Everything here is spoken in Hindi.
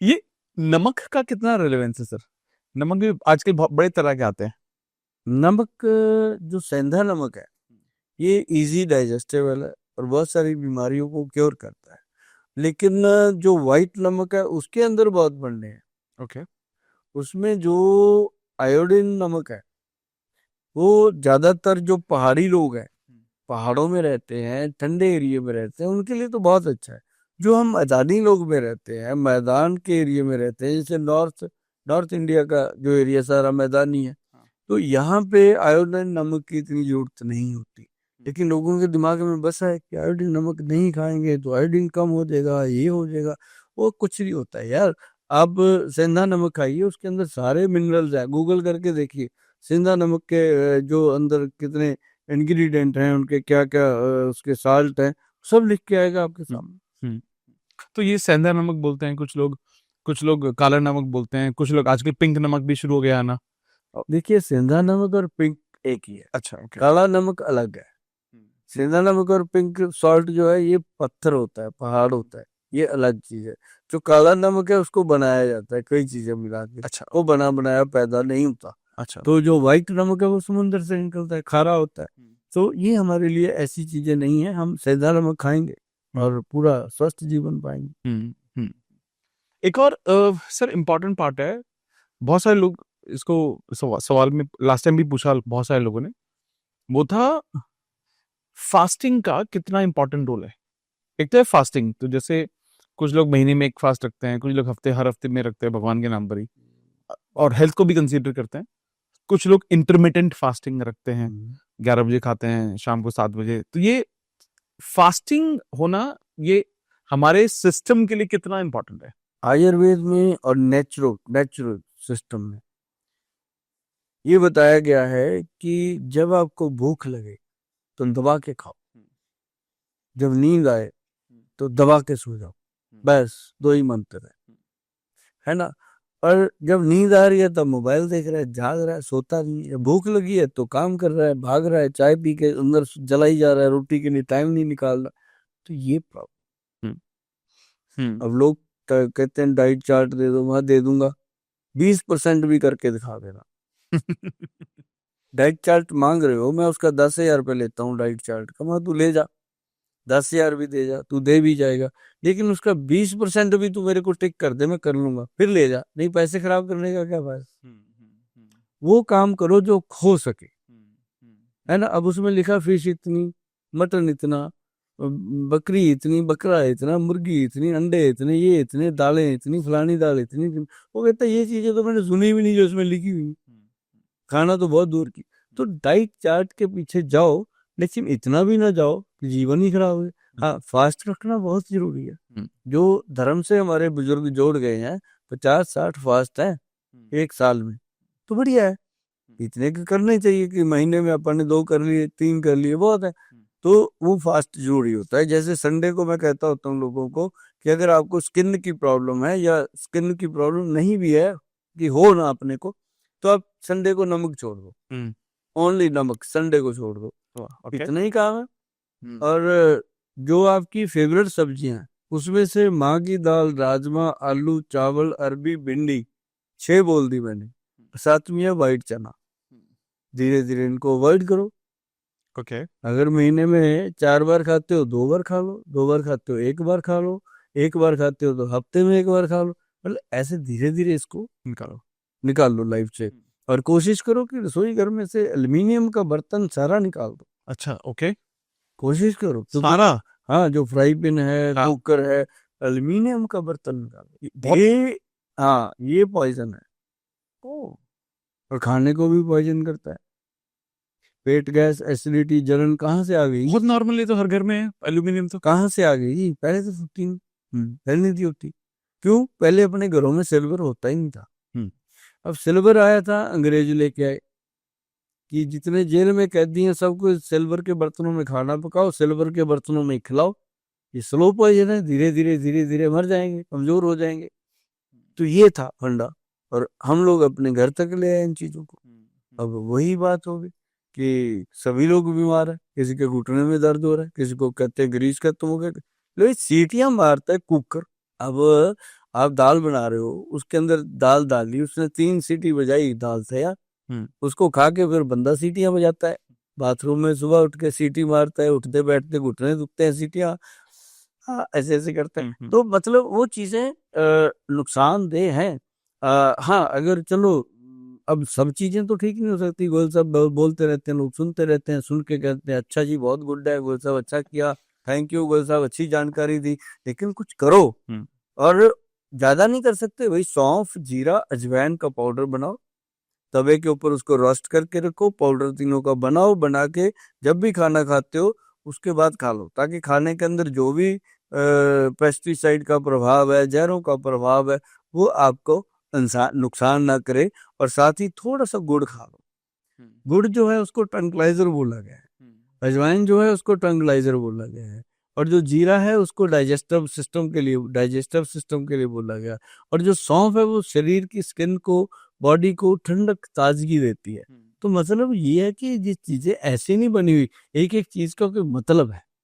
ये नमक का कितना रेलेवेंस है सर? नमक भी आजकल बहुत बड़े तरह के आते हैं। नमक, जो सेंधा नमक है, ये इजी डाइजेस्टेबल है और बहुत सारी बीमारियों को क्योर करता है। लेकिन जो व्हाइट नमक है उसके अंदर बहुत बनने हैं। ओके। उसमें जो आयोडीन नमक है, वो ज्यादातर जो पहाड़ी लोग हैं, पहाड़ों में रहते हैं, ठंडे एरिया में रहते हैं, उनके लिए तो बहुत अच्छा है। जो हम मैदानी लोग में रहते हैं, मैदान के एरिया में रहते हैं, जैसे नॉर्थ नॉर्थ इंडिया का जो एरिया सारा मैदानी है, हाँ। तो यहाँ पे आयोडीन नमक की इतनी जरूरत नहीं होती। लेकिन लोगों के दिमाग में बसा है कि आयोडीन नमक नहीं खाएंगे तो आयोडीन कम हो जाएगा, ये हो जाएगा। वो कुछ नहीं होता है यार। आप सेंधा नमक खाइए, उसके अंदर सारे मिनरल्स हैं, गूगल करके देखिए। सेंधा नमक के जो अंदर कितने इंग्रेडिएंट हैं, उनके क्या क्या उसके साल्ट हैं, सब लिख के आएगा आपके हम्म। सामने। हम्म। तो ये सेंधा नमक बोलते हैं कुछ लोग काला नमक बोलते हैं, कुछ लोग आजकल पिंक नमक भी शुरू हो गया है ना। देखिए, सेंधा नमक और पिंक एक ही है। अच्छा, ओके। काला नमक अलग है। सेंधा नमक और पिंक सॉल्ट जो है, ये पत्थर होता है, पहाड़ होता है, ये अलग चीज है। जो काला नमक है उसको बनाया जाता है कई चीजें मिला के, अच्छा, वो बना बनाया पैदा नहीं होता। अच्छा। तो जो व्हाइट नमक है वो समुंदर से निकलता है, खारा होता है। तो ये हमारे लिए ऐसी चीजें नहीं है। हम सेंधा नमक खाएंगे हम्म। और पूरा स्वस्थ जीवन पाएंगे। हम्म। हम्म। एक और सर इम्पोर्टेंट पार्ट है। बहुत सारे लोग इसको सवाल में लास्ट टाइम भी पूछा बहुत सारे लोगों ने। वो था फास्टिंग का कितना इंपॉर्टेंट रोल है। एक तो है फास्टिंग, तो जैसे कुछ लोग महीने में एक फास्ट रखते हैं, कुछ लोग हर हफ्ते में रखते हैं भगवान के नाम पर ही, और हेल्थ को भी कंसीडर करते हैं। कुछ लोग इंटरमिटेंट फास्टिंग रखते हैं, हम्म। 11 बजे खाते हैं, शाम को 7 बजे। तो ये फास्टिंग होना, ये हमारे सिस्टम के लिए कितना इंपॉर्टेंट है? आयुर्वेद में और नेचुरल नेचुरल सिस्टम में ये बताया गया है कि जब आपको भूख लगे तो दबा के खाओ, जब नींद आए तो दबा के सो जाओ। बस दो ही मंत्र है ना। और जब नींद आ रही है तब मोबाइल देख रहा है, जाग रहा है, सोता नहीं है। भूख लगी है तो काम कर रहा है, भाग रहा है, चाय पी के अंदर जला ही जा रहा है, रोटी के लिए टाइम नहीं निकाल रहा। तो ये प्रॉब्लम। हम्म। हम्म। अब लोग कहते हैं डाइट चार्ट दे दो, मैं दे दूंगा। 20% भी करके दिखा देना। डाइट चार्ट मांग रहे हो, मैं उसका 10,000 रुपये लेता हूँ डाइट चार्ट का। मैं तू ले जा, 10,000 भी दे जा, तू दे भी जाएगा। लेकिन उसका 20% भी तू मेरे को टिक कर दे, मैं कर लूंगा, फिर ले जा। नहीं, पैसे खराब करने का क्या फायदा। वो काम करो जो हो सके, है ना। अब उसमें लिखा फिश इतनी, मटन इतना, बकरी इतनी, बकरा इतना, मुर्गी इतनी, अंडे इतने, ये इतने, दालें इतनी, फलानी दाल इतनी। वो कहता है ये चीजें तो मैंने सुनी भी नहीं जो उसमें लिखी हुई, खाना तो बहुत दूर की। तो डाइट चार्ट के पीछे जाओ, लेकिन इतना भी ना जाओ कि जीवन ही खराब हो। हाँ, फास्ट रखना बहुत जरूरी है। जो धर्म से हमारे बुजुर्ग जोड़ गए हैं, 50-60 फास्ट है एक साल में, तो बढ़िया है। इतने के करने चाहिए कि महीने में अपन ने 2 कर लिए, 3 कर लिए, बहुत है। तो वो फास्ट जरूरी होता है। जैसे संडे को मैं कहता होता हूँ लोगों को कि अगर आपको स्किन की प्रॉब्लम है, या स्किन की प्रॉब्लम नहीं भी है, कि हो ना अपने को, तो आप संडे को नमक छोड़ दो। हम्म। ओनली नमक, संडे को छोड़ दो, ओके। इतना ही काम है। हम्म। और जो आपकी फेवरेट सब्जियां हैं, उसमें से माँ की दाल, राजमा, आलू, चावल, अरबी, भिंडी, 6 बोल दी मैंने। सातवीं है व्हाइट चना। धीरे धीरे इनको अवॉइड करो। ओके। अगर महीने में 4 बार खाते हो, 2 बार खा लो, 2 बार खाते हो, 1 बार खा लो, 1 बार खाते हो तो हफ्ते में 1 बार खा लो। मतलब ऐसे धीरे धीरे इसको निकालो। निकाल लो लाइफ से। और कोशिश करो कि रसोई घर में से एल्युमिनियम का बर्तन सारा निकाल दो। अच्छा, ओके। कोशिश करो, क्योंकि सारा। हाँ, जो फ्राई पैन है, हाँ। कुकर है, एल्युमिनियम का बर्तन निकालो बहुत। ये। हाँ, ये पॉइजन है, ओ। और खाने को भी पॉइजन करता है। पेट गैस, एसिडिटी, जलन कहाँ से आ गई। बहुत नॉर्मल है, तो हर घर में है एल्यूमिनियम तो। कहाँ से आ गई जी, पहले तो होती नहीं। पहले नहीं थी होती। क्यों, पहले अपने घरों में सिल्वर होता ही नहीं था। हम्म। अब सिल्वर आया था, अंग्रेज लेके आए कि जितने जेल में कैदी हैं सबको सिल्वर के बर्तनों में खाना पकाओ, सिल्वर के बर्तनों में खिलाओ। ये स्लो पॉइजन है, धीरे धीरे धीरे धीरे मर जाएंगे, कमजोर हो जाएंगे। तो ये था फंडा। और हम लोग अपने घर तक ले आए इन चीजों को। अब वही बात होगी कि सभी लोग बीमार है, किसी के घुटने में दर्द हो रहा है, किसी को कहते हैं ग्रीस खत्म हो गया। लो, ये सीटियां मारता है कुकर। अब आप दाल बना रहे हो, उसके अंदर दाल डाली, उसने 3 सीटी बजाई, दाल तैयार। उसको खा के फिर बंदा सीटियां बजाता है, बाथरूम में सुबह उठ के सीटी मारता है, उठते बैठते घुटने दुखते हैं, सीटियां ऐसे ऐसे करते हैं। तो मतलब वो चीजें नुकसानदेह हैं। हाँ, अगर चलो अब सब चीजें तो ठीक नहीं हो सकती। गोयल साहब बोलते रहते हैं, लोग सुनते रहते हैं, सुन के कहते हैं अच्छा जी बहुत गुड है, गोयल साहब अच्छा किया, थैंक यू गोयल साहब, अच्छी जानकारी दी। लेकिन कुछ करो, और ज्यादा नहीं कर सकते, वही सौंफ, जीरा, अजवाइन का पाउडर बनाओ, तवे के ऊपर उसको रोस्ट करके रखो, पाउडर तीनों का बनाओ, बना के जब भी खाना खाते हो उसके बाद खा लो, ताकि खाने के अंदर जो भी पेस्टिसाइड का प्रभाव है, जहरों का प्रभाव है, वो आपको नुकसान ना करे। और साथ ही थोड़ा सा गुड़ खा लो। गुड़ जो है उसको ट्रंक्लाइजर बोला गया है, अजवाइन जो है उसको ट्रंक्लाइजर बोला गया है, और जो जीरा है उसको डाइजेस्टिव सिस्टम के लिए बोला गया। और जो सौंफ है वो शरीर की स्किन को, बॉडी को ठंडक, ताजगी देती है। तो मतलब ये है कि ये चीजें ऐसी नहीं बनी हुई, एक एक चीज का कोई मतलब है।